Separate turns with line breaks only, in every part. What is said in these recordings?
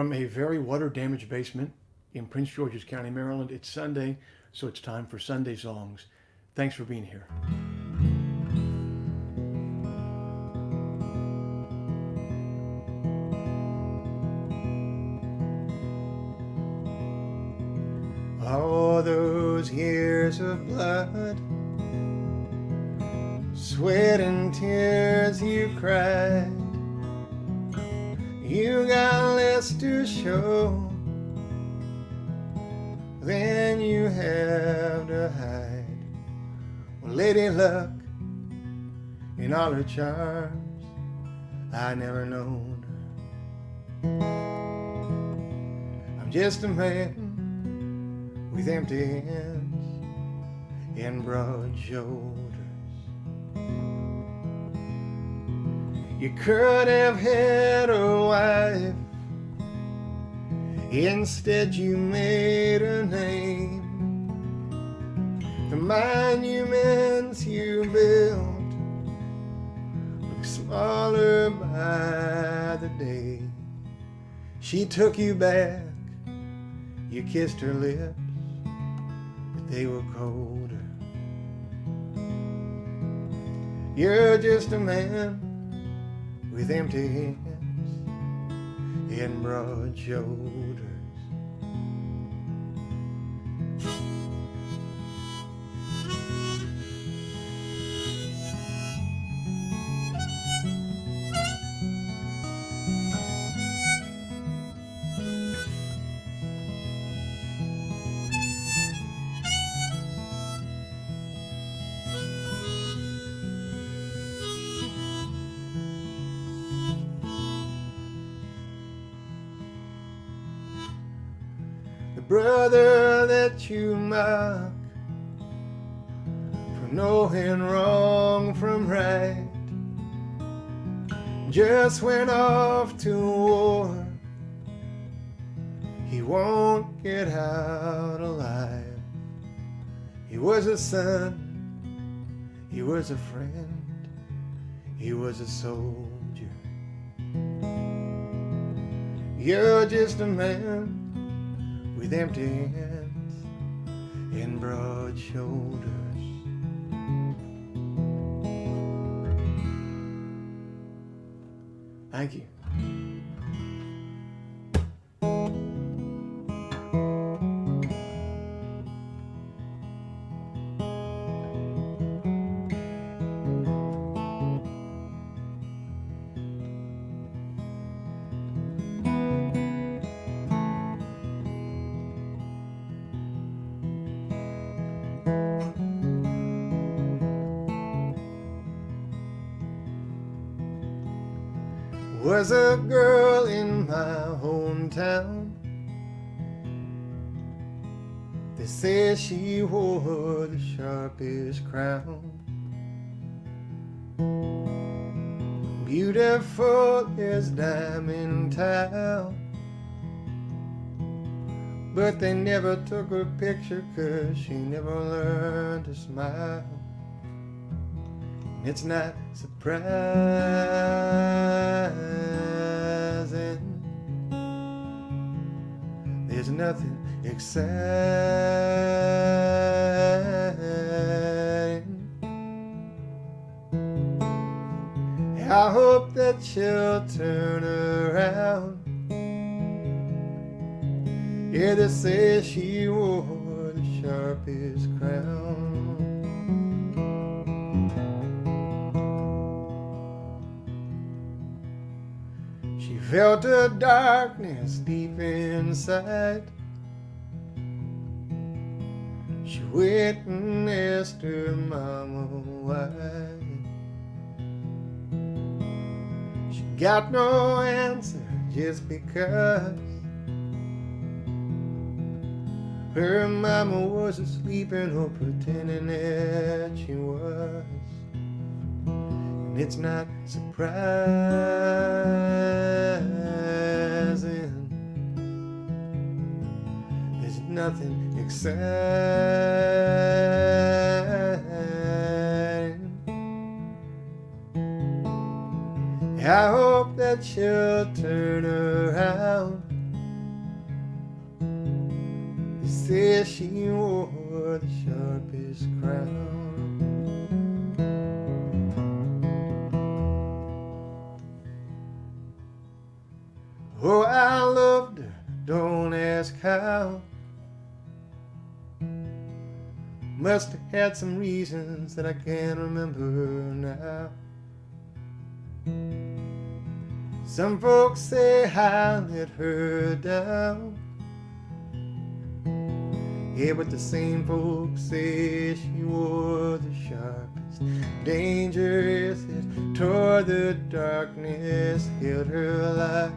from a very water-damaged basement in Prince George's County, Maryland. It's Sunday, so it's time for Sunday Songs. Thanks for being here. All those years of blood, sweat and tears you cried, you got less to show than you have to hide. Well, Lady Luck, in all her charms, I never known her. I'm just a man with empty hands and broad shoulders. You could have had a wife, instead you made a name. The monuments you built look smaller by the day. She took you back, you kissed her lips, but they were colder. You're just a man with empty hands and broad shoulders. The brother that you mock for knowing wrong from right just went off to war. He won't get out alive. He was a son, he was a friend, he was a soldier. You're just a man with empty hands and broad shoulders. Thank you. Was a girl in my hometown. They say she wore the sharpest crown. Beautiful as Diamond Town. But they never took her picture 'cause she never learned to smile. It's not surprising. There's nothing exciting. I hope that she'll turn around. Yeah, they say she wore the sharpest crown. She felt a darkness deep inside. She witnessed her mama why. She got no answer just because her mama was asleep or pretending that she was. And it's not surprising. There's nothing exciting. I hope that she'll turn around. says she wore the sharpest crown. Oh, I loved her, don't ask how. Must have had some reasons that I can't remember now. Some folks say I let her down. Yeah, but the same folks say she wore the sharpest. Dangerous, it tore the darkness, held her like a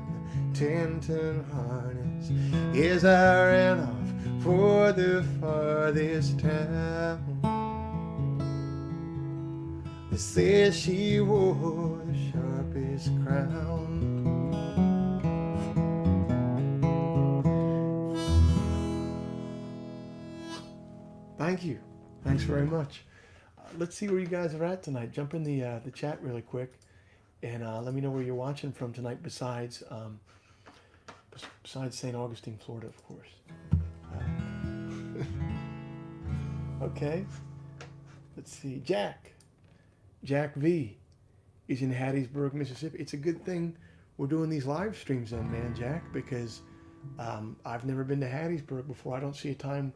10-ton harness. As I ran off for the farthest town, they said she wore the sharpest crown. Thank you. Thanks very much. Let's see where you guys are at tonight. Jump in the chat really quick, and let me know where you're watching from tonight. Besides St. Augustine, Florida, of course. Okay. Let's see. Jack V is in Hattiesburg, Mississippi. It's a good thing we're doing these live streams then, man, Jack, because I've never been to Hattiesburg before. I don't see a time,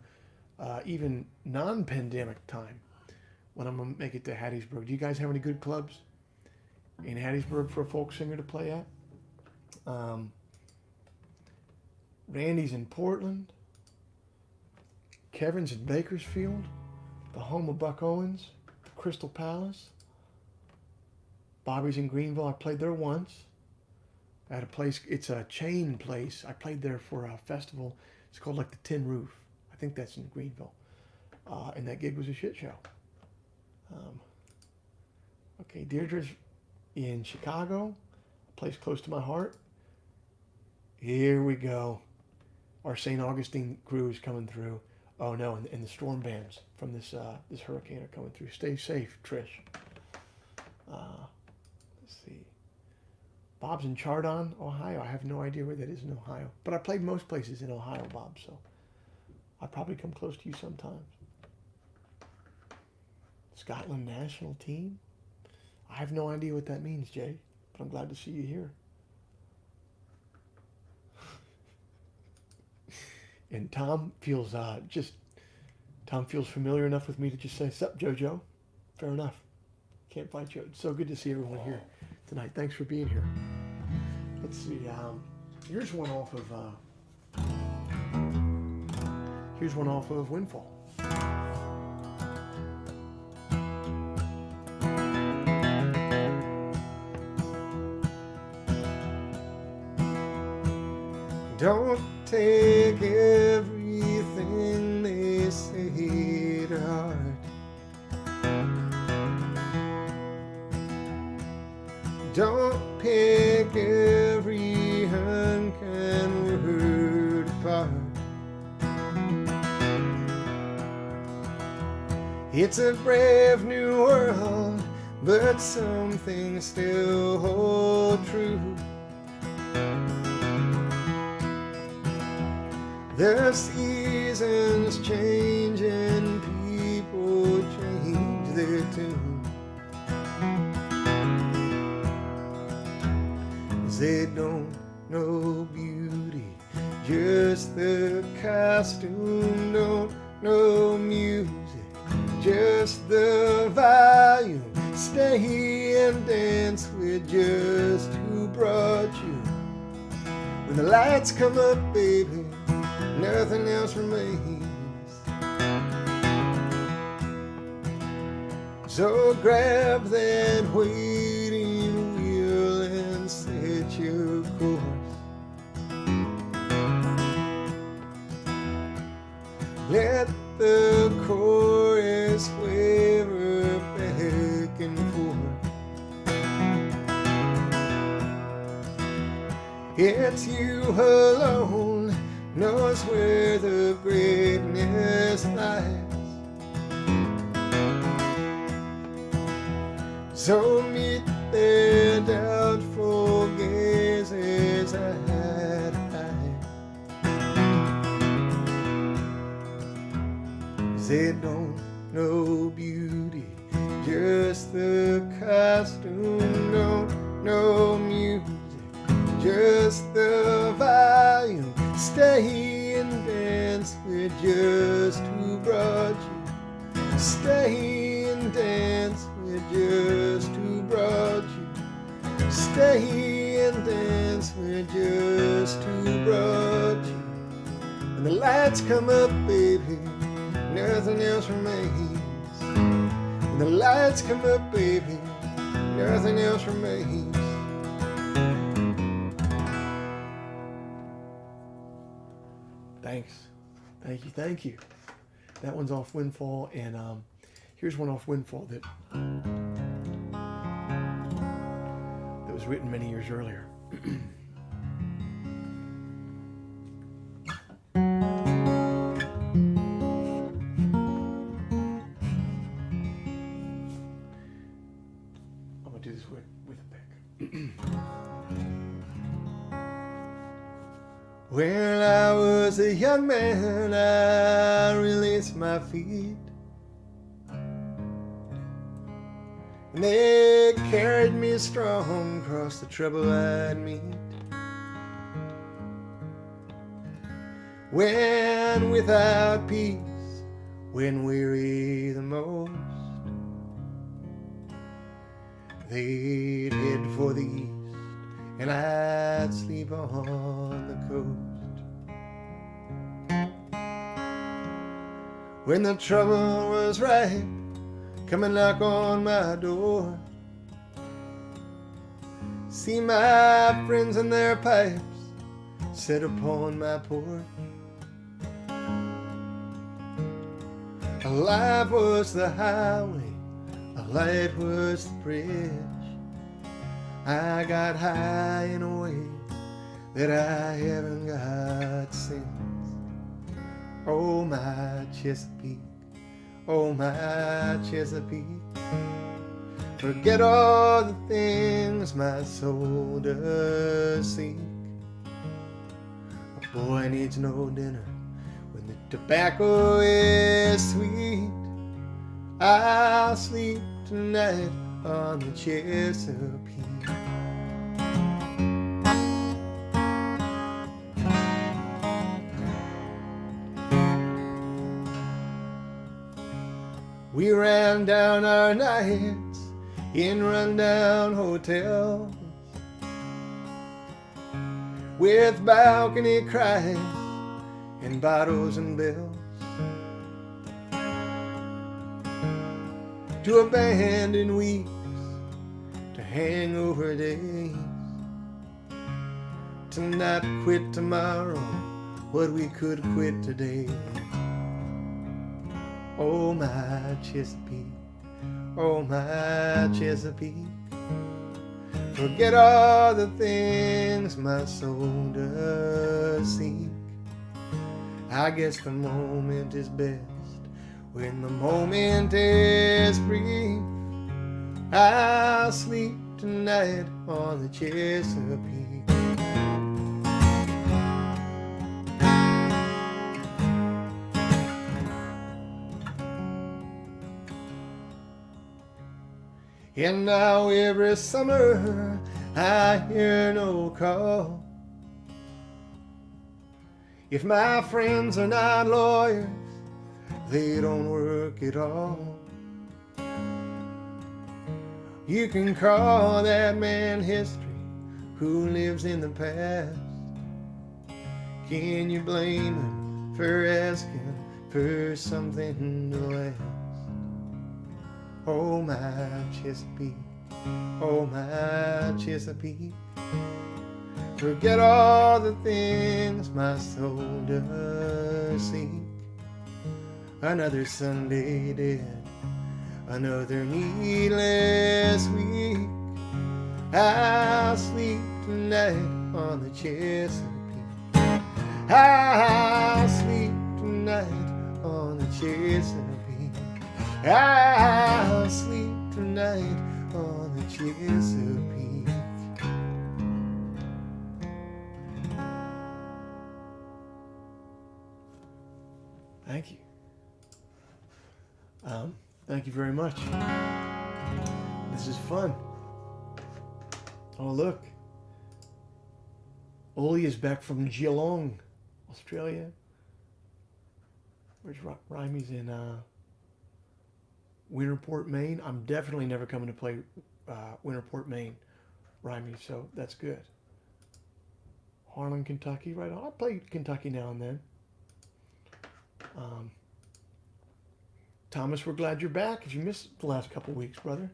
even non-pandemic time, when I'm going to make it to Hattiesburg. Do you guys have any good clubs in Hattiesburg for a folk singer to play at? Randy's in Portland. Kevin's in Bakersfield, the home of Buck Owens, the Crystal Palace. Bobby's in Greenville. I played there once at a place. It's a chain place. I played there for a festival. It's called like the Tin Roof. I think that's in Greenville. And that gig was a shit show. Okay, Deirdre's in Chicago, a place close to my heart. Here we go. Our St. Augustine crew is coming through. Oh no, and the storm bands from this hurricane are coming through. Stay safe, Trish. Let's see. Bob's in Chardon, Ohio. I have no idea where that is in Ohio. But I played most places in Ohio, Bob, so I'll probably come close to you sometimes. Scotland national team? I have no idea what that means, Jay, but I'm glad to see you here. And Tom feels familiar enough with me to just say, "Sup, JoJo?" Fair enough. Can't fight you. It's so good to see everyone here tonight. Thanks for being here. Let's see. Here's one off of Windfall. Don't take everything they say to heart. Don't pick every unkind word apart. It's a brave new world, but some things still hold true. The seasons change and people change their tune. They don't know beauty, just the costume. Don't know music, just the volume. Stay and dance with just who brought you. When the lights come up, baby, nothing else remains. So grab that waiting wheel and set your course. Let the chorus waver back and forth. It's you alone knows where the greatness lies. So meet their doubtful gazes eye to eye. they don't know beauty, just the costume. Don't know music, just the volume. Stay and dance with just who brought you. Stay and dance with just who brought you. Stay and dance with just who brought you. When the lights come up, baby, nothing else remains. When the lights come up, baby, nothing else remains. Thanks. Thank you. That one's off Windfall, and here's one off Windfall that was written many years earlier. I'm gonna do this with a pick. When I was a young man, I released my feet, and they carried me strong across the trouble I'd meet. When without peace, when weary the most, they'd head for the east, and I'd sleep on the coast. When the trouble was ripe, come and knock on my door. See my friends and their pipes set upon my porch. A life was the highway, a light was the bridge. I got high in a way that I haven't got since. Oh my Chesapeake, oh my Chesapeake, forget all the things my soul does seek. A boy needs no dinner when the tobacco is sweet. I'll sleep tonight on the Chesapeake. We ran down our nights in rundown hotels with balcony cries and bottles and bells, to abandoned weeks, to hangover days, to not quit tomorrow what we could quit today. Oh my Chesapeake, oh my Chesapeake, forget all the things my soul does seek. I guess the moment is best when the moment is brief. I'll sleep tonight on the Chesapeake. And now every summer I hear no call. If my friends are not lawyers, they don't work at all. You can call that man history who lives in the past. Can you blame him for asking for something to last? Oh my Chesapeake, oh my Chesapeake, forget all the things my soul does seek. Another Sunday dead, another needless week. I'll sleep tonight on the Chesapeake. I'll sleep tonight on the Chesapeake. I'll sleep tonight on the Chesapeake. Thank you. Thank you very much. This is fun. Oh, look. Oli is back from Geelong, Australia. Where's Rimey's in Winterport, Maine? I'm definitely never coming to play Winterport, Maine, Rimey, so that's good. Harlan, Kentucky, right on. I play Kentucky now and then. Thomas, we're glad you're back. If you missed the last couple weeks, brother.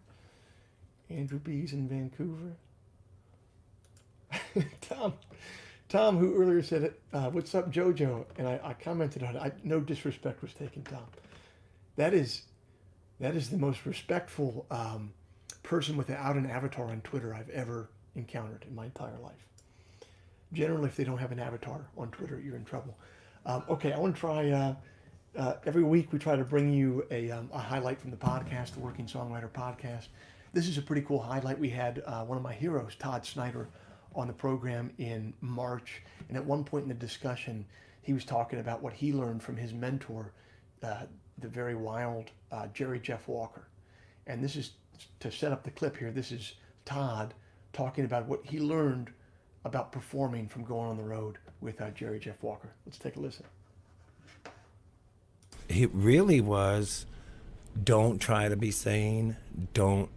Andrew B's in Vancouver. Tom, who earlier said it, what's up, JoJo? And I commented on it. No disrespect was taken, Tom. That is the most respectful person without an avatar on Twitter I've ever encountered in my entire life. Generally, if they don't have an avatar on Twitter, you're in trouble. Okay, I want to try. Every week we try to bring you a highlight from the podcast, the Working Songwriter Podcast. This is a pretty cool highlight. We had one of my heroes, Todd Snyder, on the program in March. And at one point in the discussion, he was talking about what he learned from his mentor, the very wild Jerry Jeff Walker. And this is, to set up the clip here, this is Todd talking about what he learned about performing from going on the road with Jerry Jeff Walker. Let's take a listen.
It really was, don't try to be sane, don't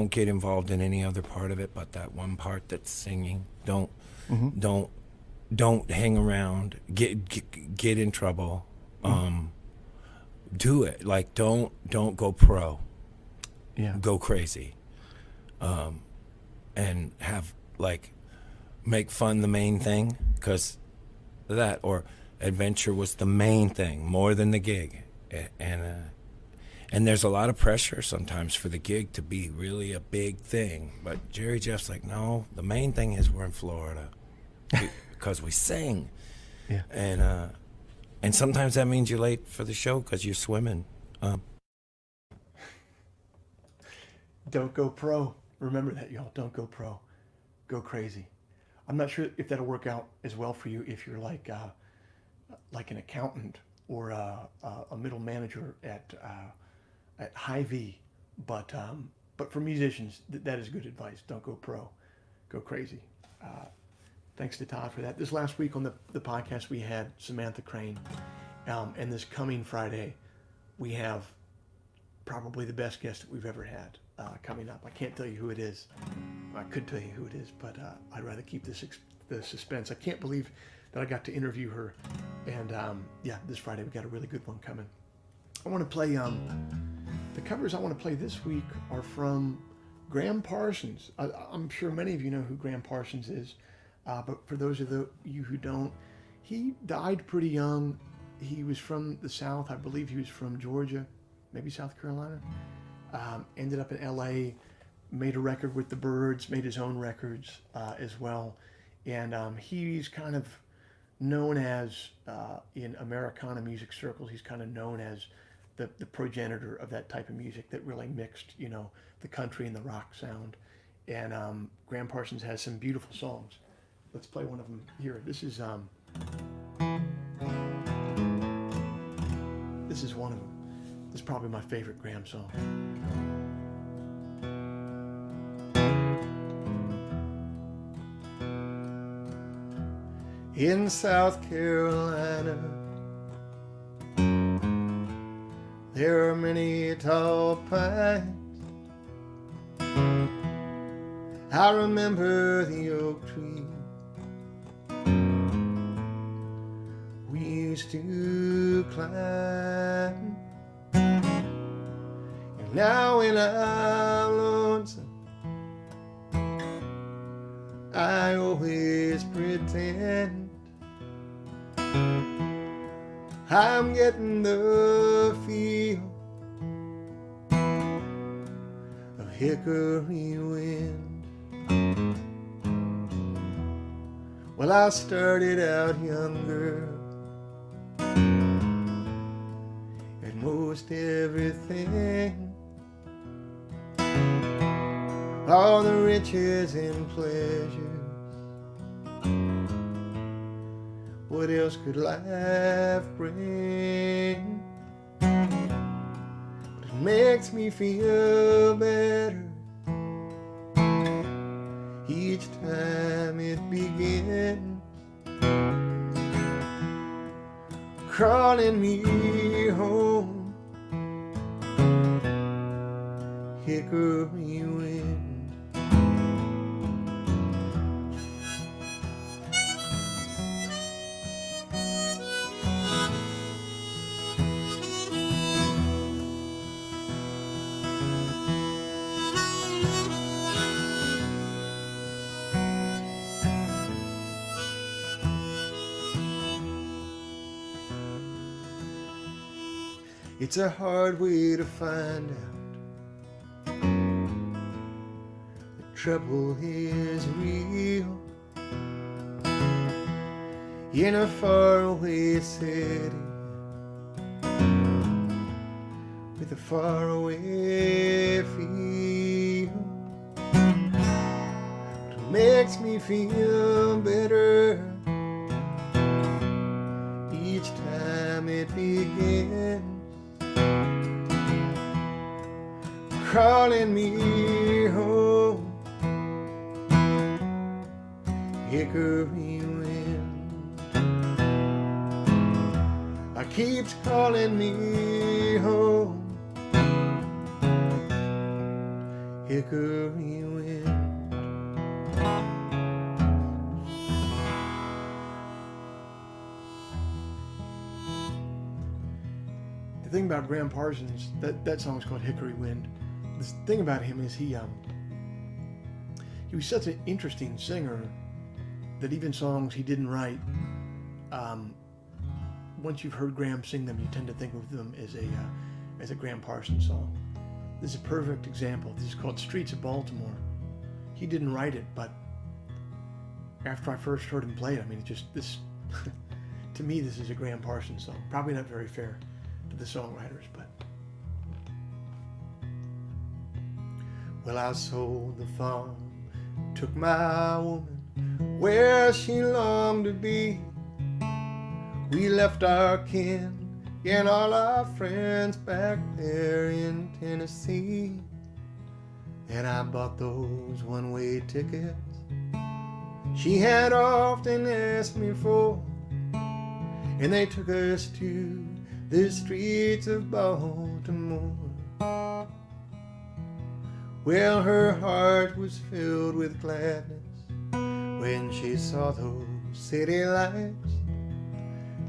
get involved in any other part of it but that one part that's singing. Don't hang around, get in trouble. Do it. Like don't go pro.
Yeah.
Go crazy. And have make fun the main thing, because that, or adventure was the main thing more than the gig. And there's a lot of pressure sometimes for the gig to be really a big thing. But Jerry Jeff's like, no, the main thing is we're in Florida because we sing.
Yeah.
And sometimes that means you're late for the show because you're swimming.
Don't go pro. Remember that, y'all. Don't go pro. Go crazy. I'm not sure if that'll work out as well for you if you're like an accountant or a middle manager at Hy-Vee, but for musicians, that is good advice. Don't go pro. Go crazy. Thanks to Todd for that. This last week on the podcast, we had Samantha Crane, and this coming Friday, we have probably the best guest that we've ever had coming up. I can't tell you who it is. I could tell you who it is, but I'd rather keep the suspense. I can't believe that I got to interview her, and this Friday we got a really good one coming. I want to play the covers I want to play this week are from Graham Parsons. I'm sure many of you know who Graham Parsons is, but for those of you who don't, he died pretty young. He was from the South. I believe he was from Georgia, maybe South Carolina. Ended up in L.A., made a record with the Byrds, made his own records as well. And he's kind of known as, in Americana music circles, he's kind of known as the progenitor of that type of music that really mixed, the country and the rock sound. And Graham Parsons has some beautiful songs. Let's play one of them here. This is one of them. This is probably my favorite Graham song. In South Carolina, there are many tall pines. I remember the oak tree we used to climb. And now when I'm lonesome, I always pretend I'm getting the feel of hickory wind. Well, I started out younger at most everything. All the riches and pleasures What else could life bring? But it makes me feel better each time it begins, calling me home. Hickory wind. It's a hard way to find out the trouble is real in a faraway city with a faraway feel. It makes me feel better each time it begins, calling me home. Hickory wind, keeps calling me home. Hickory wind. The thing about Graham Parsons, that song's called Hickory Wind. The thing about him is he was such an interesting singer that even songs he didn't write, once you've heard Graham sing them, you tend to think of them as a Graham Parsons song. This is a perfect example. This is called Streets of Baltimore. He didn't write it, but after I first heard him play it, I mean, it just, this, to me, this is a Graham Parsons song. Probably not very fair to the songwriters, but. Well, I sold the farm, took my woman where she longed to be. We left our kin and all our friends back there in Tennessee. And I bought those one-way tickets she had often asked me for, and they took us to the streets of Baltimore. Well, her heart was filled with gladness when she saw those city lights.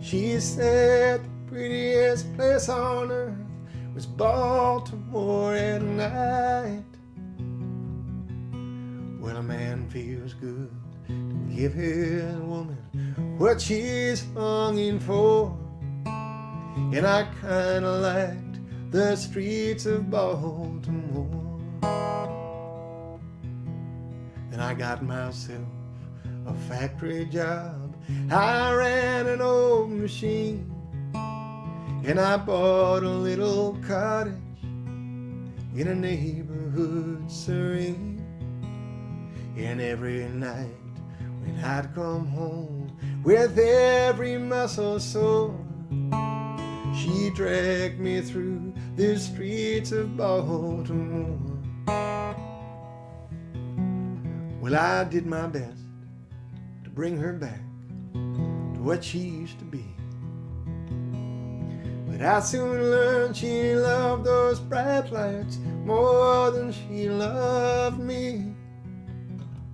She said the prettiest place on earth was Baltimore at night. Well, a man feels good to give his woman what she's longing for, and I kinda liked the streets of Baltimore. Then I got myself a factory job. I ran an old machine, and I bought a little cottage in a neighborhood serene. And every night when I'd come home with every muscle sore, she dragged me through the streets of Baltimore. Well, I did my best to bring her back to what she used to be, but I soon learned she loved those bright lights more than she loved me.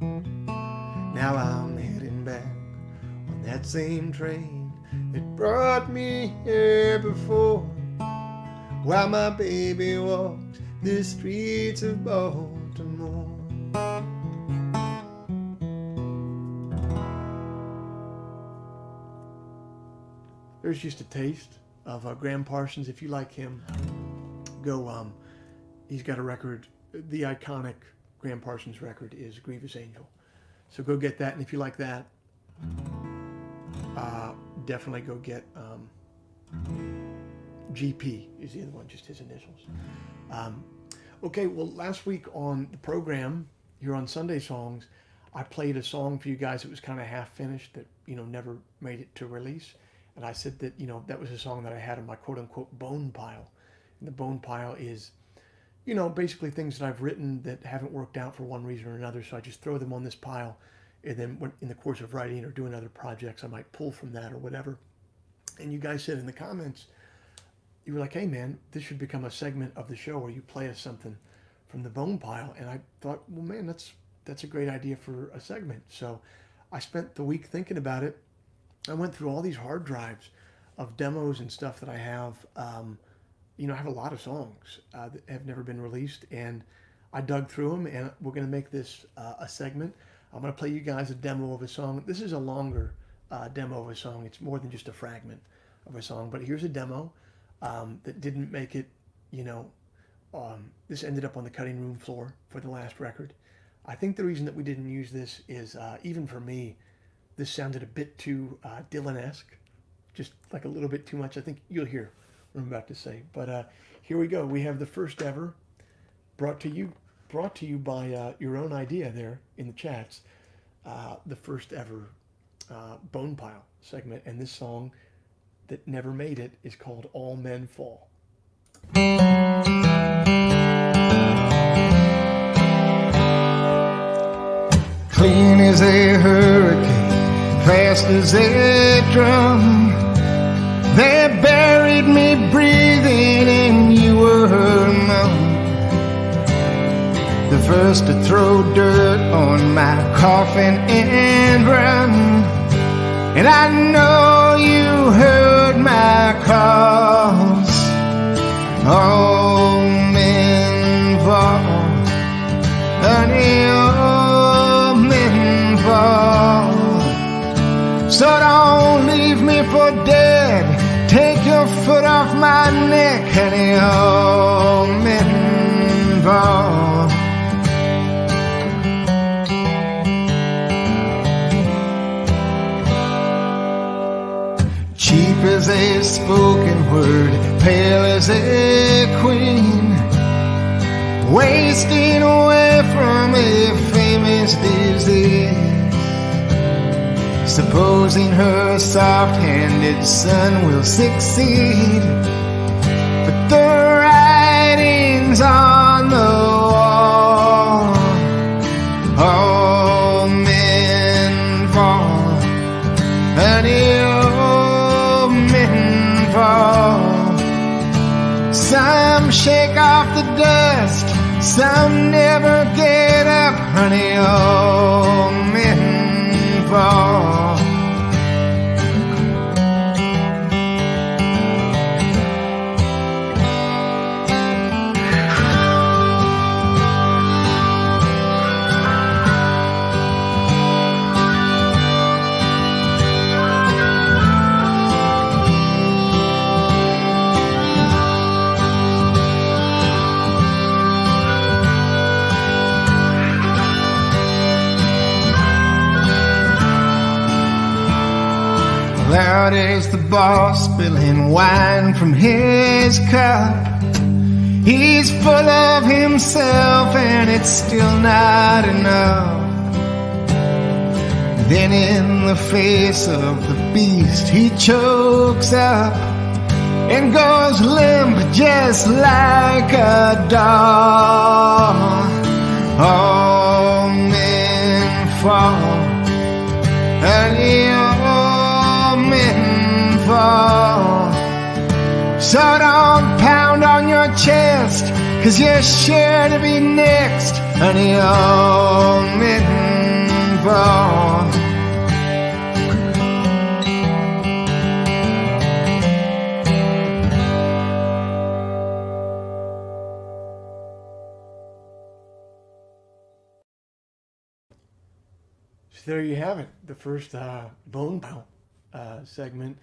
Now I'm heading back on that same train that brought me here before, while my baby walks the streets of Baltimore. There's just a taste of Graham Parsons. If you like him, go. He's got a record. The iconic Graham Parsons record is Grievous Angel. So go get that. And if you like that, definitely go get GP is the other one, just his initials. Okay, well, last week on the program here on Sunday Songs, I played a song for you guys that was kind of half finished that, never made it to release. And I said that, that was a song that I had in my quote unquote bone pile. And the bone pile is, basically things that I've written that haven't worked out for one reason or another. So I just throw them on this pile. And then when, in the course of writing or doing other projects, I might pull from that or whatever. And you guys said in the comments, you were like, hey man, this should become a segment of the show where you play us something from the bone pile. And I thought, well man, that's a great idea for a segment. So I spent the week thinking about it. I went through all these hard drives of demos and stuff that I have. I have a lot of songs that have never been released, and I dug through them, and we're going to make this a segment. I'm going to play you guys a demo of a song. This is a longer demo of a song. It's more than just a fragment of a song, but here's a demo that didn't make it, this ended up on the cutting room floor for the last record. I think the reason that we didn't use this is, even for me, this sounded a bit too Dylan-esque, just like a little bit too much. I think you'll hear what I'm about to say. But here we go. We have the first ever, brought to you by your own idea there in the chats, the first ever Bone Pile segment. And this song that never made it is called All Men Fall.
Clean as a hurricane, fast as a drum. They buried me breathing and you were numb. The first to throw dirt on my coffin and run. And I know you heard my calls. All men fall, honey, all men fall. So don't leave me for dead. Take your foot off my neck, honey, all men fall. Cheap as a spoken word, pale as a queen, wasting away from a famous disease. Supposing her soft-handed son will succeed, but the writing's on the wall. All men fall, honey, all men fall. Some shake off the dust, some never get up, honey, all men fall. Loud as the boss spilling wine from his cup. He's full of himself and it's still not enough. Then in the face of the beast he chokes up and goes limp just like a dog. All men fall, honey, all men fall. So don't pound on your chest, 'cause you're sure to be next, honey, all men fall.
So there you have it, the first Bone Pile segment.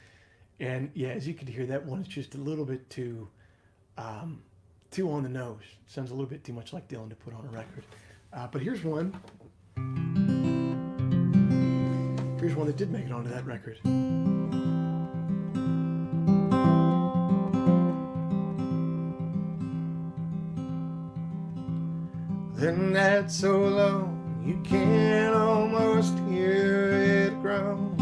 And yeah, as you can hear, that one's just a little bit too on the nose. Sounds a little bit too much like Dylan to put on a record. But here's one. Here's one that did make it onto that record.
The night so long, you can almost hear it groan.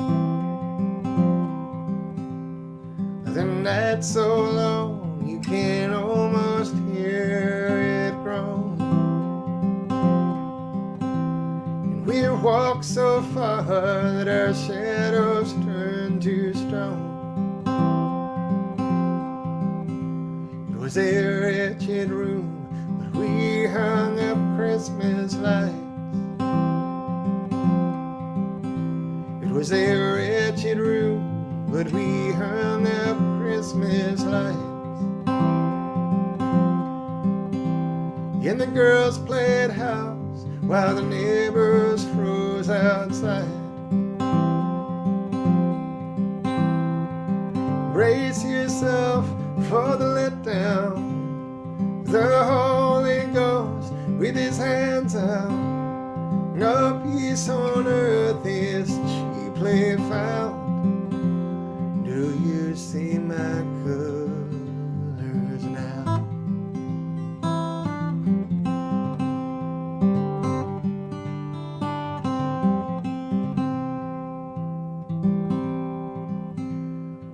The night's so long, you can almost hear it groan. And we walk so far that our shadows turn to stone. It was a wretched room, but we hung up Christmas lights. It was a wretched room, but we hung up Christmas lights. And the girls played house while the neighbors froze outside. Brace yourself for the letdown. The Holy Ghost with his hands out. No peace on earth is cheaply found. Do you see my colors now?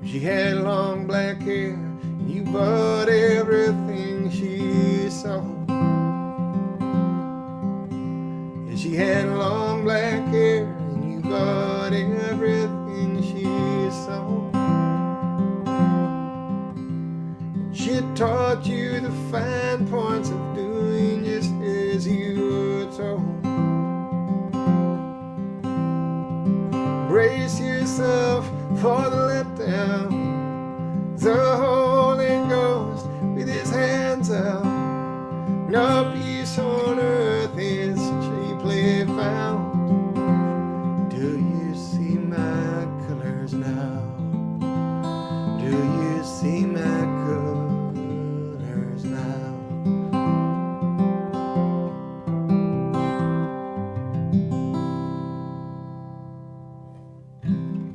She had long black hair, and you bought everything she saw. And she had long black hair, and you bought everything she saw. She taught you the fine points of doing just as you were told. Brace yourself for the letdown. The Holy Ghost with his hands out. No peace on earth is cheaply found. Do you see my colors now? Do you see my colors now?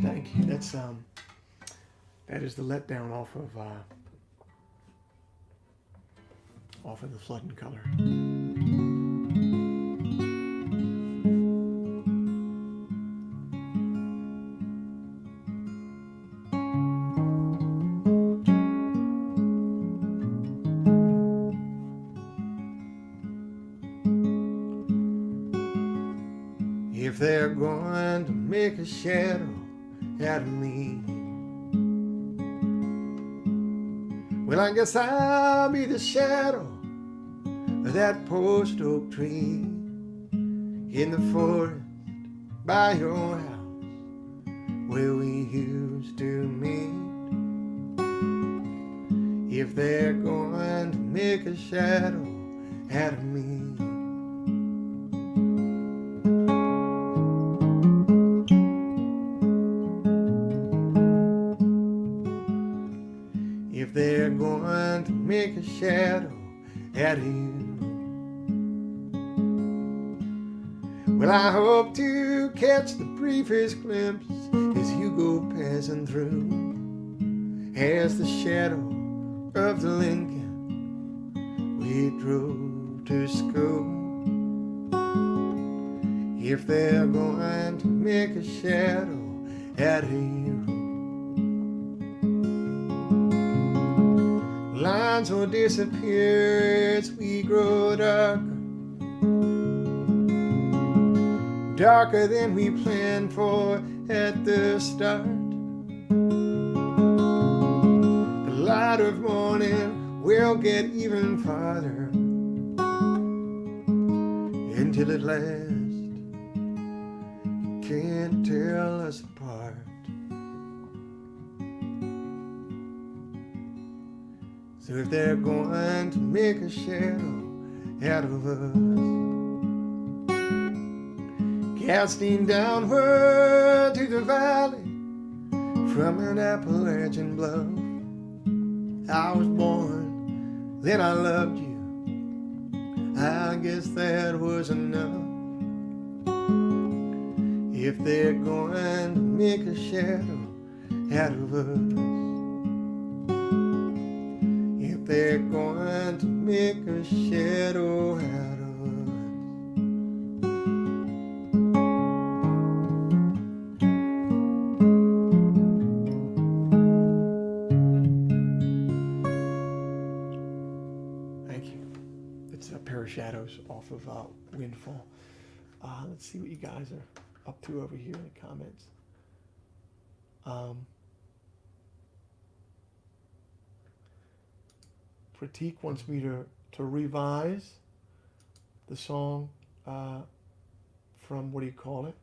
Thank you. That is the letdown off of the Flood and Color.
If they're going to make a shadow out of me, well, I guess I'll be the shadow of that post oak tree in the forest by your house where we used to meet. If they're going to make a shadow out of me, if they're going to make a shadow out of you, well, I hope to catch the briefest glimpse as you go passing through, as the shadow of the Lincoln we drove to school. If they're going to make a shadow out of you, lines will disappear as we grow darker, darker than we planned for at the start. The light of morning will get even farther until at last you can't tell us apart. So if they're going to make a shadow out of us, casting downward to the valley from an Appalachian bluff, I was born, then I loved you, I guess that was enough. If they're going to make a shadow out of us, if they're going to make a shadow out of us,
It's a pair of shadows off of Windfall. Let's see what you guys are up to over here in the comments. Pratik wants me to revise the song from, what do you call it?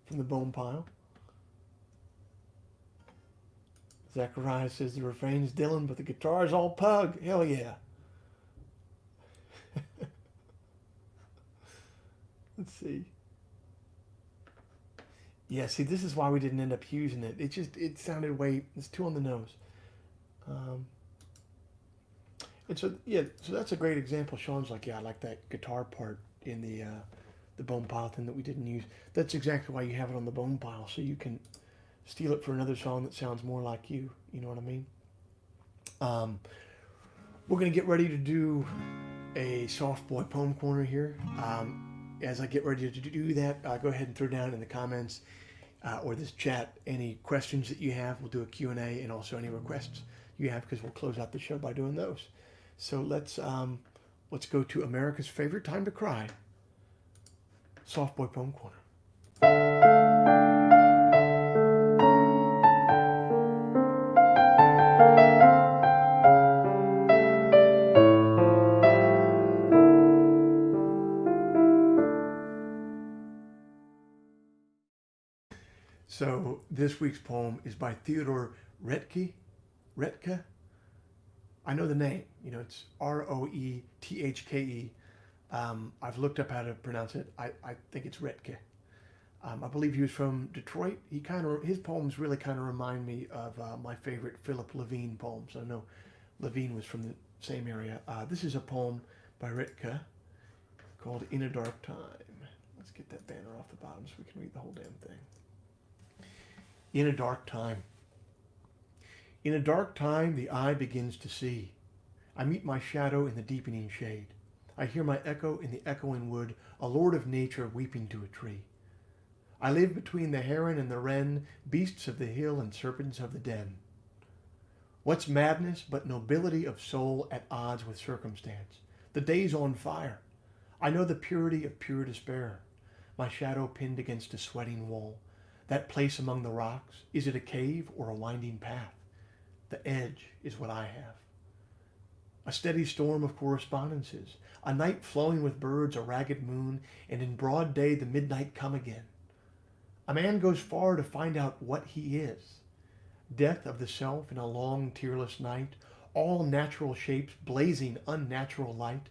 From the Bone Pile. Zachariah says the refrain's Dylan, but the guitar's all Pug. Hell yeah. Let's see. Yeah, see, this is why we didn't end up using it. It sounded it's too on the nose. And so, yeah, so that's a great example. Sean's like, yeah, I like that guitar part in the Bone Pile thing that we didn't use. That's exactly why you have it on the Bone Pile, so you can steal it for another song that sounds more like you. You know what I mean? We're going to get ready to do a Soft Boy Poem Corner here. As I get ready to do that, go ahead and throw down in the comments or this chat any questions that you have. We'll do a Q&A and also any requests you have, because we'll close out the show by doing those. So let's go to America's favorite time to cry, Soft Boy Poem Corner. So this week's poem is by Theodore Retke. I know the name. You know, it's Roethke. I've looked up how to pronounce it. I think it's Retke. I believe he was from Detroit. His poems really kind of remind me of my favorite Philip Levine poems. I know Levine was from the same area. This is a poem by Retke called In a Dark Time. Let's get that banner off the bottom so we can read the whole damn thing. In a dark time. In a dark time, the eye begins to see. I meet my shadow in the deepening shade. I hear my echo in the echoing wood, a lord of nature weeping to a tree. I live between the heron and the wren, beasts of the hill and serpents of the den. What's madness but nobility of soul at odds with circumstance? The day's on fire. I know the purity of pure despair. My shadow pinned against a sweating wall. That place among the rocks, is it a cave or a winding path? The edge is what I have. A steady storm of correspondences, a night flowing with birds, a ragged moon, and in broad day the midnight come again. A man goes far to find out what he is. Death of the self in a long tearless night, all natural shapes blazing unnatural light.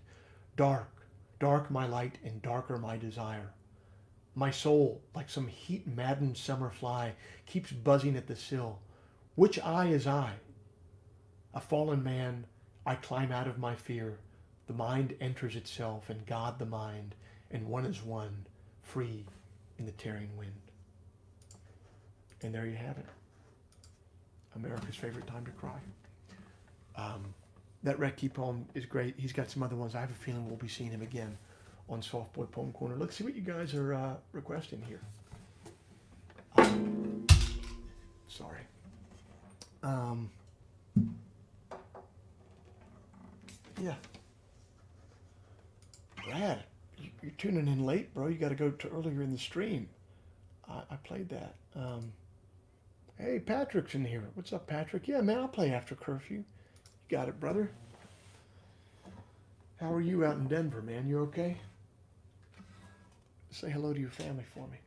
Dark, dark my light and darker my desire. My soul, like some heat-maddened summer fly, keeps buzzing at the sill. Which eye is I? A fallen man, I climb out of my fear. The mind enters itself, and God the mind, and one is one, free in the tearing wind. And there you have it. America's favorite time to cry. That Retke poem is great. He's got some other ones. I have a feeling we'll be seeing him again on Soft Boy Poem Corner. Let's see what you guys are requesting here. Sorry. Yeah. Brad, you're tuning in late, bro. You got to go to earlier in the stream. I played that. Hey, Patrick's in here. What's up, Patrick? Yeah, man, I'll play after curfew. You got it, brother. How are you out in Denver, man? You okay? Say hello to your family for me.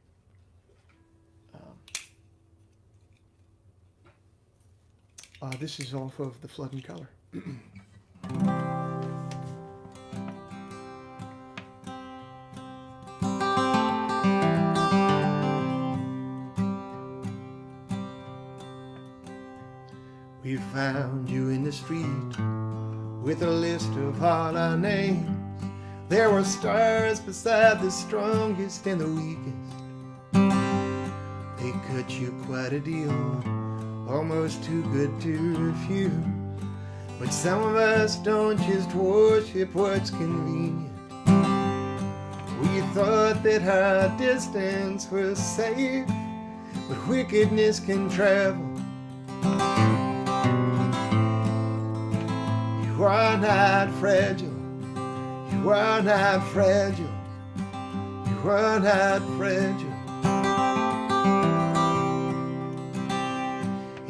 This is off of The Flood and Color.
We found you in the street with a list of all our names. There were stars beside the strongest and the weakest. They cut you quite a deal, almost too good to refuse. But some of us don't just worship what's convenient. We thought that our distance was safe, but wickedness can travel. You are not fragile, you You are not fragile. You are not fragile.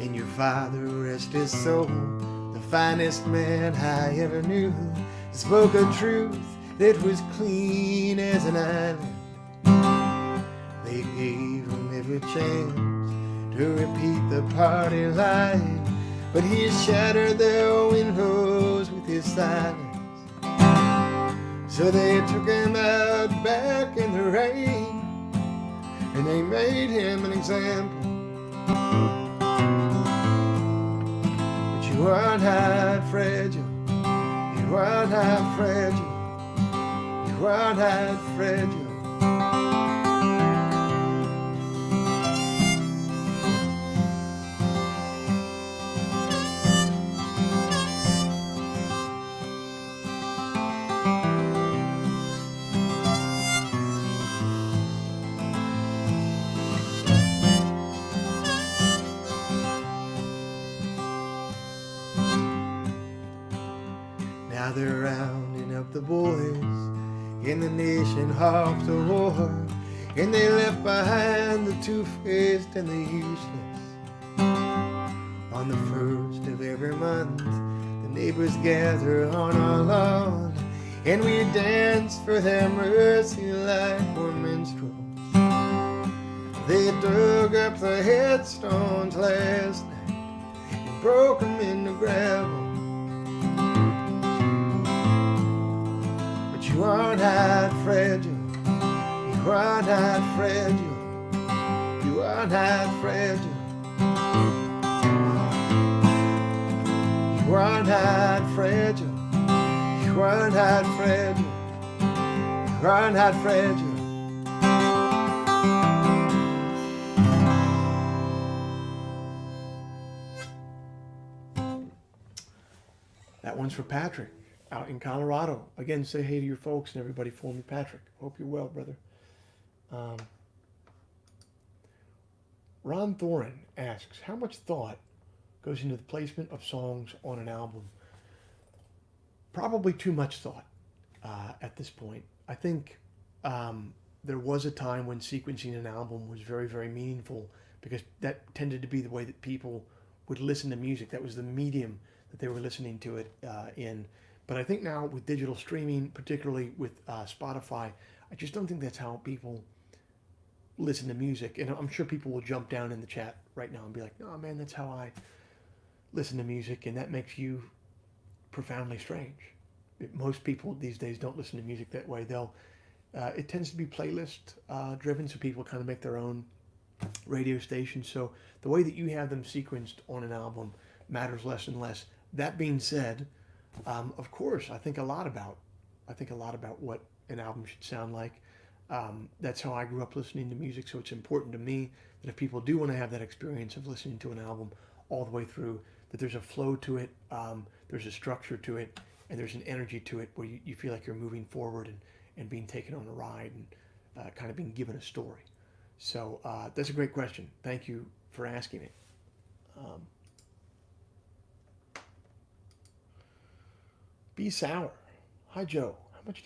And your father, rest his soul, the finest man I ever knew, spoke a truth that was clean as an island. They gave him every chance to repeat the party line, but he shattered their windows with his silence. So they took him out back in the rain, and they made him an example. But you are not fragile. You are not fragile. You are not fragile. Now they're rounding up the boys in the nation off to war, and they left behind the two-faced and the useless. On the first of every month, the neighbors gather on our lawn, and we dance for their mercy like we're minstrels. They dug up the headstones last night and broke them in the gravel. You are not fragile. You are not fragile. You are not fragile. You are not fragile. You are not fragile. You are not fragile.
That one's for Patrick out in Colorado. Again, say hey to your folks and everybody for me, Patrick. Hope you're well, brother. Ron Thorin asks, how much thought goes into the placement of songs on an album? Probably too much thought at this point. I think there was a time when sequencing an album was very, very meaningful because that tended to be the way that people would listen to music. That was the medium that they were listening to it in. But I think now with digital streaming, particularly with Spotify, I just don't think that's how people listen to music. And I'm sure people will jump down in the chat right now and be like, "Oh man, that's how I listen to music," and that makes you profoundly strange. Most people these days don't listen to music that way. It tends to be playlist driven, so people kind of make their own radio stations. So the way that you have them sequenced on an album matters less and less. That being said, of course, I think a lot about what an album should sound like. That's how I grew up listening to music, so it's important to me that if people do want to have that experience of listening to an album all the way through, that there's a flow to it, there's a structure to it, and there's an energy to it where you feel like you're moving forward and being taken on a ride and kind of being given a story. So that's a great question. Thank you for asking it. Be Sour. Hi, Joe. How much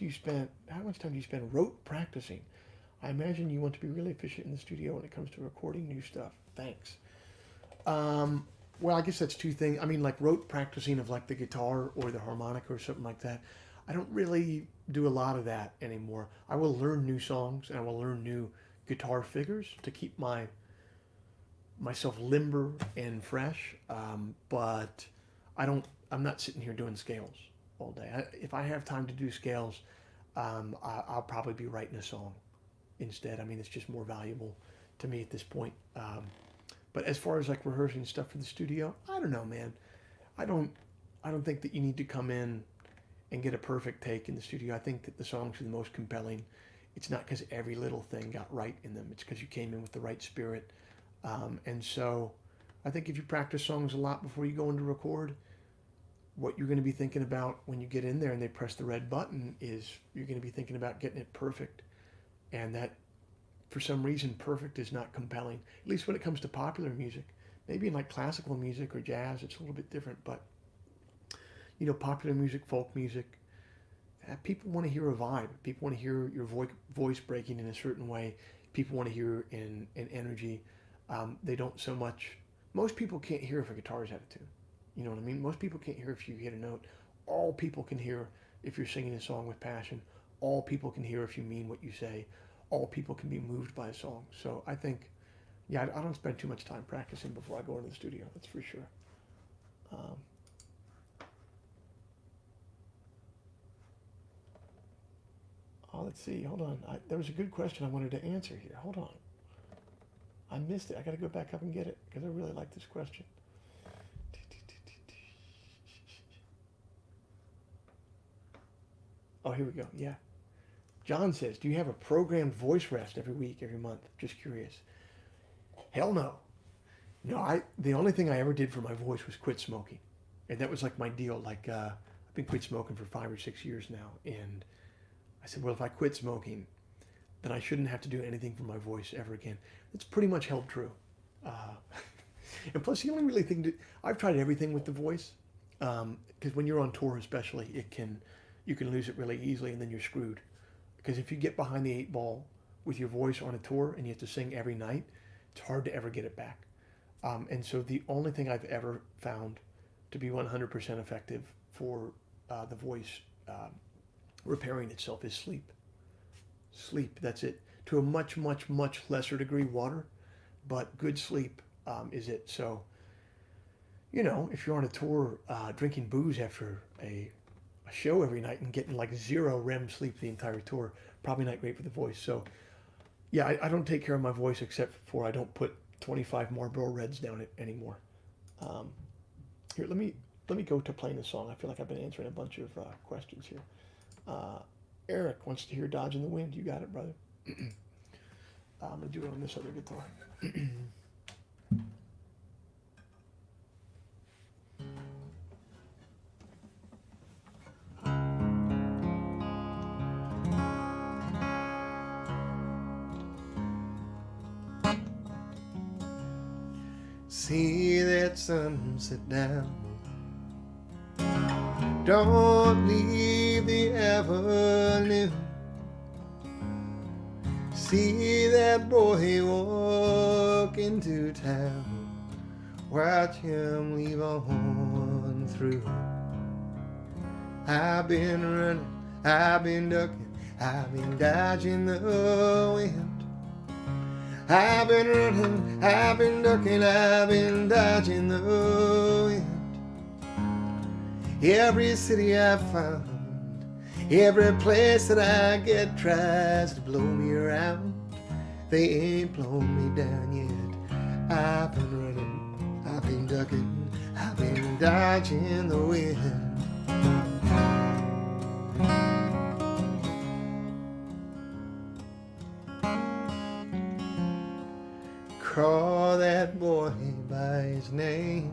time do you spend rote practicing? I imagine you want to be really efficient in the studio when it comes to recording new stuff. Thanks. Well, I guess that's two things. I mean, like rote practicing of like the guitar or the harmonica or something like that. I don't really do a lot of that anymore. I will learn new songs and I will learn new guitar figures to keep myself limber and fresh. But I'm not sitting here doing scales all day. If I have time to do scales, I'll probably be writing a song instead. I mean, it's just more valuable to me at this point. But as far as like rehearsing stuff for the studio, I don't know, man. I don't think that you need to come in and get a perfect take in the studio. I think that the songs are the most compelling. It's not because every little thing got right in them. It's because you came in with the right spirit. And so I think if you practice songs a lot before you go in to record, what you're going to be thinking about when you get in there and they press the red button is you're going to be thinking about getting it perfect. And that, for some reason, perfect is not compelling, at least when it comes to popular music. Maybe in like classical music or jazz, it's a little bit different. But, popular music, folk music, people want to hear a vibe. People want to hear your voice breaking in a certain way. People want to hear in energy. They don't so much. Most people can't hear if a guitar is out of tune. You know what I mean? Most people can't hear if you hit a note. All people can hear if you're singing a song with passion. All people can hear if you mean what you say. All people can be moved by a song. So I think, yeah, I don't spend too much time practicing before I go into the studio. That's for sure. Let's see. Hold on. There was a good question I wanted to answer here. Hold on. I missed it. I got to go back up and get it because I really like this question. Oh, here we go. Yeah. John says, do you have a programmed voice rest every week, every month? Just curious. Hell no. No, the only thing I ever did for my voice was quit smoking. And that was like my deal. Like, I've been quit smoking for 5 or 6 years now. And I said, well, if I quit smoking, then I shouldn't have to do anything for my voice ever again. It's pretty much held true. And plus, the only really thing I've tried everything with the voice. Because when you're on tour especially, you can lose it really easily and then you're screwed. Because if you get behind the 8 ball with your voice on a tour and you have to sing every night, it's hard to ever get it back. And so the only thing I've ever found to be 100% effective for the voice repairing itself is sleep. Sleep, that's it. To a much, much, much lesser degree, water, but good sleep is it. So, you know, if you're on a tour drinking booze after a show every night and getting like 0 REM sleep the entire tour, probably not great for the voice. So, yeah, I don't take care of my voice except for I don't put 25 Marlboro Reds down it anymore. Here, let me go to playing a song. I feel like I've been answering a bunch of questions here. Eric wants to hear Dodging the Wind. You got it, brother. I'm going to do it on this other guitar.
See that sunset down. Don't leave the avenue. See that boy walk into town. Watch him leave on through. I've been running, I've been ducking, I've been dodging the wind. I've been running, I've been ducking, I've been dodging the wind. Every city I've found, every place that I get tries to blow me around. They ain't blown me down yet. I've been running, I've been ducking, I've been dodging the wind. Call that boy by his name.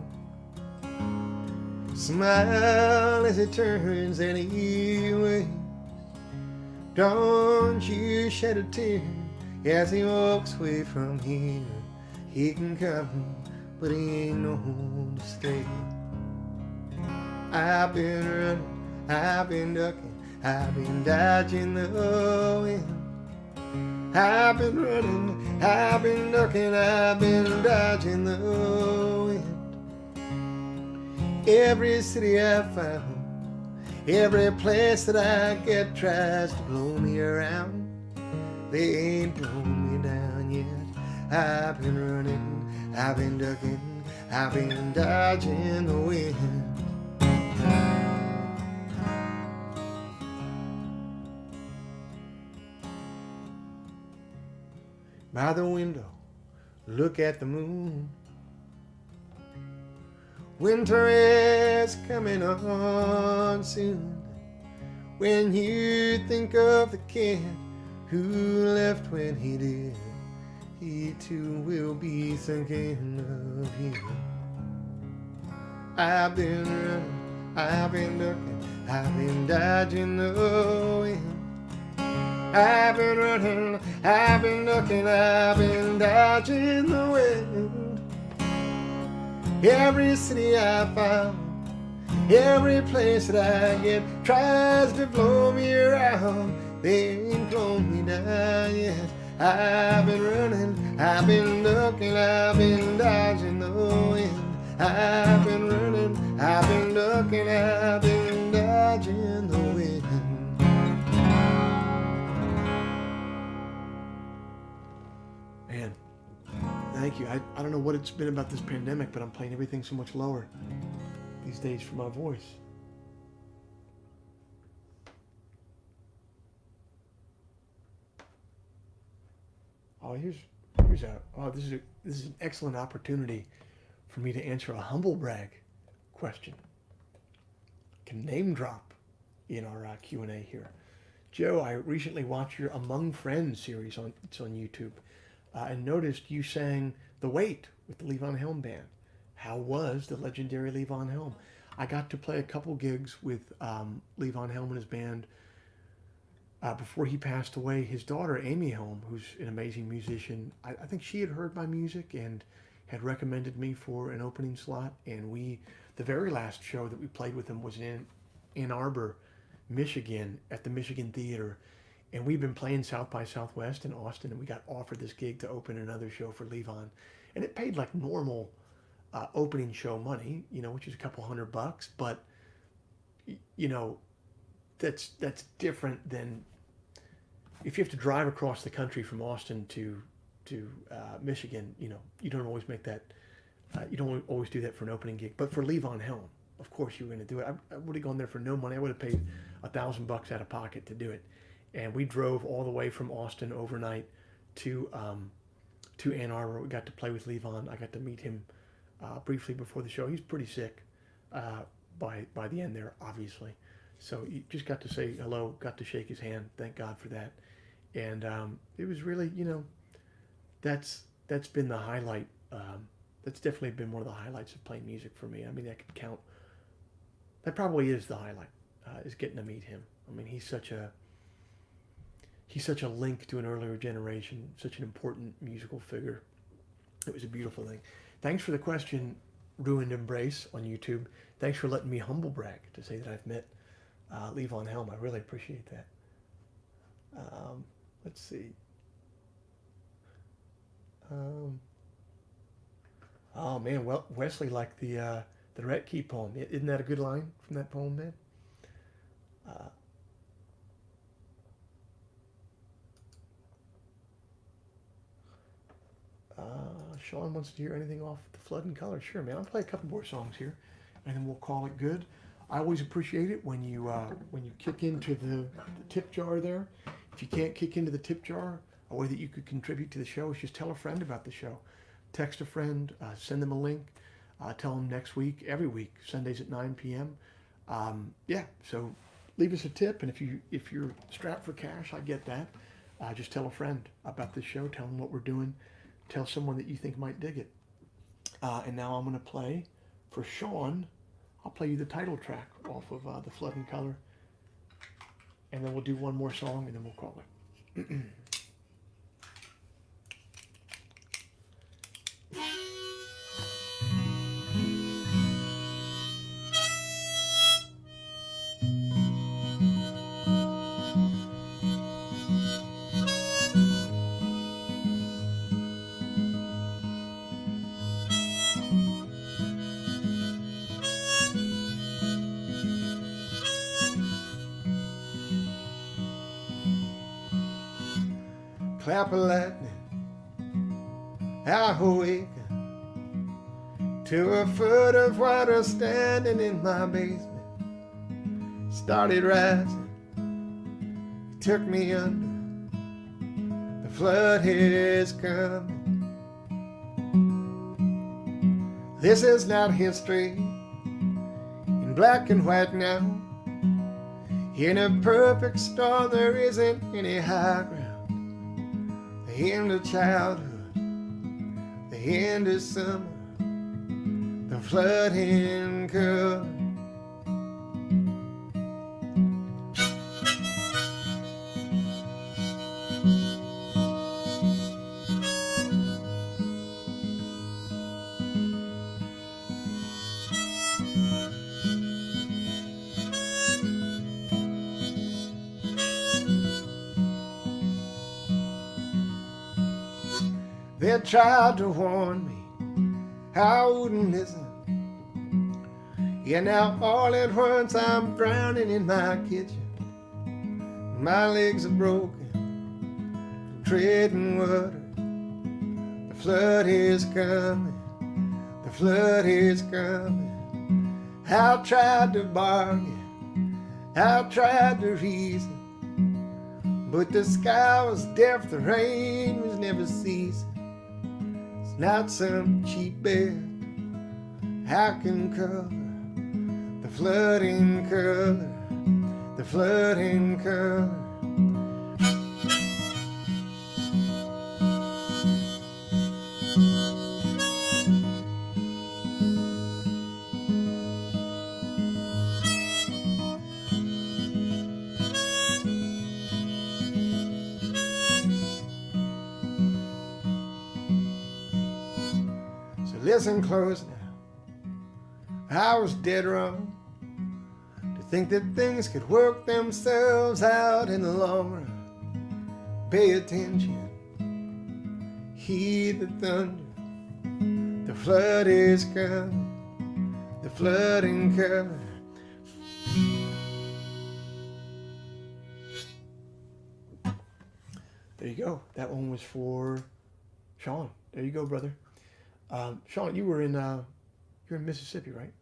Smile as he turns and he waves. Don't you shed a tear as he walks away from here. He can come, but he ain't no home to stay. I've been running, I've been ducking, I've been dodging the wind. I've been running, I've been ducking, I've been dodging the wind. Every city I've found, every place that I get tries to blow me around. They ain't blown me down yet. I've been running, I've been ducking, I've been dodging the wind. By the window, look at the moon. Winter is coming on soon. When you think of the kid who left when he did, he too will be thinking of you. I've been running, I've been ducking, I've been dodging the wind. I've been running, I've been ducking, I've been dodging the wind. Every city I found, Every place that I get tries to blow me around. They ain't blown me down yet. I've been running, I've been looking, I've been dodging the wind. I've been running, I've been looking, I've been dodging the wind.
Man, thank you. I don't know what it's been about this pandemic, but I'm playing everything so much lower these days for my voice. Oh, here's this is an excellent opportunity for me to answer a humble brag question. Can name drop in our Q&A here. Joe, I recently watched your Among Friends series on YouTube, and noticed you sang "The Weight" with the Levon Helm band. How was the legendary Levon Helm? I got to play a couple gigs with Levon Helm and his band before he passed away. His daughter, Amy Helm, who's an amazing musician, I think she had heard my music and had recommended me for an opening slot. And the very last show that we played with him was in Ann Arbor, Michigan, at the Michigan Theater. And we've been playing South by Southwest in Austin, and we got offered this gig to open another show for Levon. And it paid like normal opening show money, which is a couple $100, but that's different than if you have to drive across the country from Austin to Michigan. You don't always make that. You don't always do that for an opening gig. But for Levon Helm, of course you were going to do it. I would have gone there for no money. I would have paid $1,000 out of pocket to do it. And we drove all the way from Austin overnight to Ann Arbor. We got to play with Levon. I got to meet him briefly before the show. He's pretty sick by the end there, obviously. So you just got to say hello, got to shake his hand. Thank God for that. And it was really, that's been the highlight. That's definitely been one of the highlights of playing music for me. I mean, that could count. That probably is the highlight, is getting to meet him. I mean, he's such a link to an earlier generation, such an important musical figure. It was a beautiful thing. Thanks for the question, Ruined Embrace on YouTube. Thanks for letting me humble brag to say that I've met Levon Helm. I really appreciate that. Let's see. Oh man, well, Wesley liked the Retke poem. Isn't that a good line from that poem, man? Sean wants to hear anything off The Flood and Color. Sure, man. I'll play a couple more songs here, and then we'll call it good. I always appreciate it when you kick into the tip jar there. If you can't kick into the tip jar, a way that you could contribute to the show is just tell a friend about the show. Text a friend, send them a link, tell them next week, every week, Sundays at 9 p.m. So leave us a tip, and if you're strapped for cash, I get that. Just tell a friend about this show, tell them what we're doing, tell someone that you think might dig it. And now I'm going to play for Sean. I'll play you the title track off of The Flood and Color, and then we'll do one more song, and then we'll call it.
Clap of lightning, I awaken to a foot of water standing in my basement. Started rising, it took me under. The flood is coming. This is not history in black and white now. In a perfect storm, there isn't any high ground. The end of childhood, the end of summer, the flooding coming. They tried to warn me, I wouldn't listen. Yeah, now all at once I'm drowning in my kitchen. My legs are broken from treading water. The flood is coming, the flood is coming. I tried to bargain, I tried to reason, but the sky was deaf, the rain was never ceasing. It's not some cheap bed I can cover the flooding color, the flooding color. So listen close now. I was dead wrong to think that things could work themselves out in the long run. Pay attention, heed the thunder. The flood is coming, the flooding color.
There you go. That one was for Sean. There you go, brother. Sean, you're in Mississippi, right?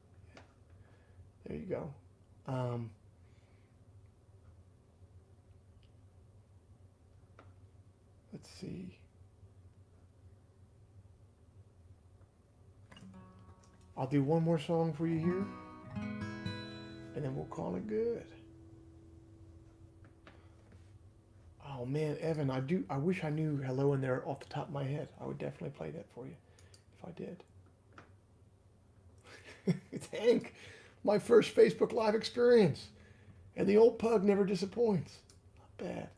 There you go. Let's see. I'll do one more song for you here, and then we'll call it good. Oh man, Evan, I wish I knew Hello in There off the top of my head. I would definitely play that for you if I did. It's Hank, my first Facebook Live experience. And the old pug never disappoints. Not bad.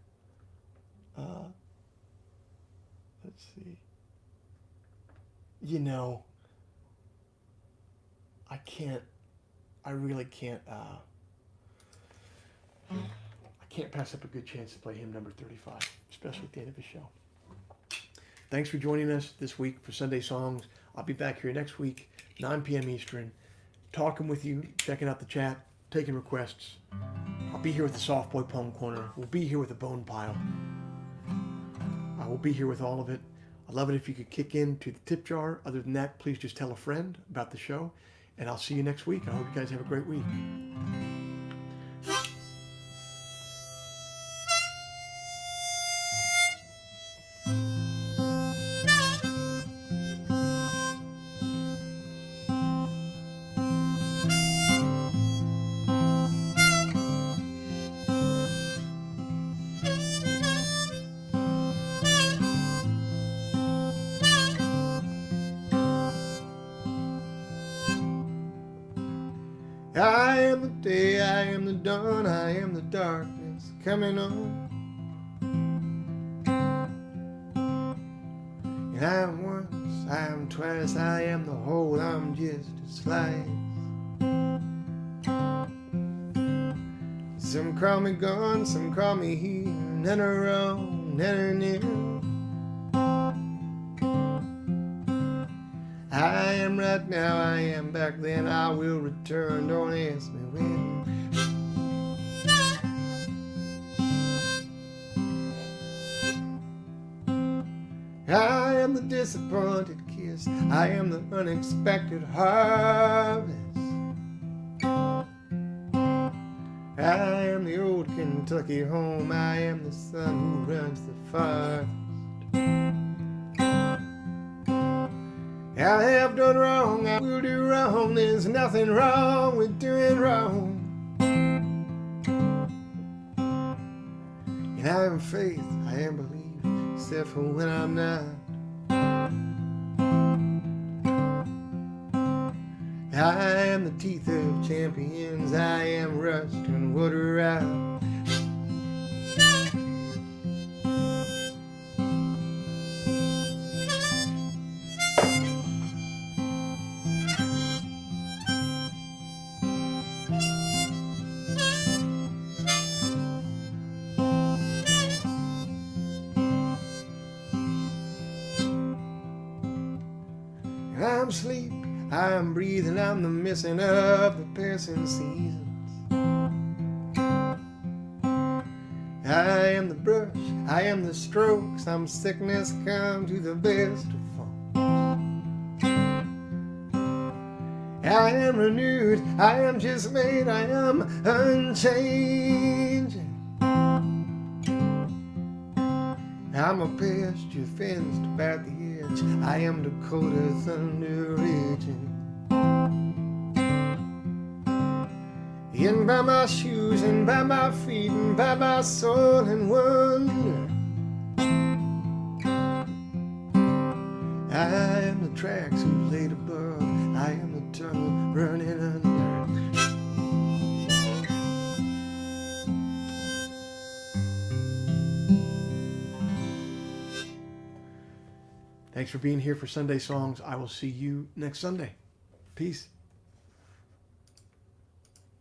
Let's see. You know, I really can't, I can't pass up a good chance to play him number 35, especially at the end of the show. Thanks for joining us this week for Sunday Songs. I'll be back here next week, 9 p.m. Eastern, talking with you, checking out the chat, taking requests. I'll be here with the Soft Boy Poem Corner. We'll be here with the Bone Pile. I will be here with all of it. I'd love it if you could kick into the tip jar. Other than that, please just tell a friend about the show. And I'll see you next week. I hope you guys have a great week.
I am the day, I am the dawn, I am the darkness coming on. And I am once, I am twice, I am the whole, I'm just a slice. Some call me gone, some call me here, none are wrong, none are near. I am right now, I am back then, I will return, don't ask me when. I am the disappointed kiss, I am the unexpected harvest. I am the old Kentucky home, I am the son who runs the farthest. I have done wrong, I will do wrong, there's nothing wrong with doing wrong. And I am faith, I am belief, except for when I'm not. I am the teeth of champions, I am rust and water out. I'm sleep, I'm breathing, I'm the missing of the passing seasons. I am the brush, I am the strokes, I'm sickness come to the best of folks. I am renewed, I am just made, I am unchanging. I'm a pasture fenced about the edge, I am Dakota thunder raging. In by my shoes and by my feet and by my soul and wonder, I am the tracks who laid above, I am the tunnel running under.
Thanks for being here for Sunday Songs. I will see you next Sunday. Peace.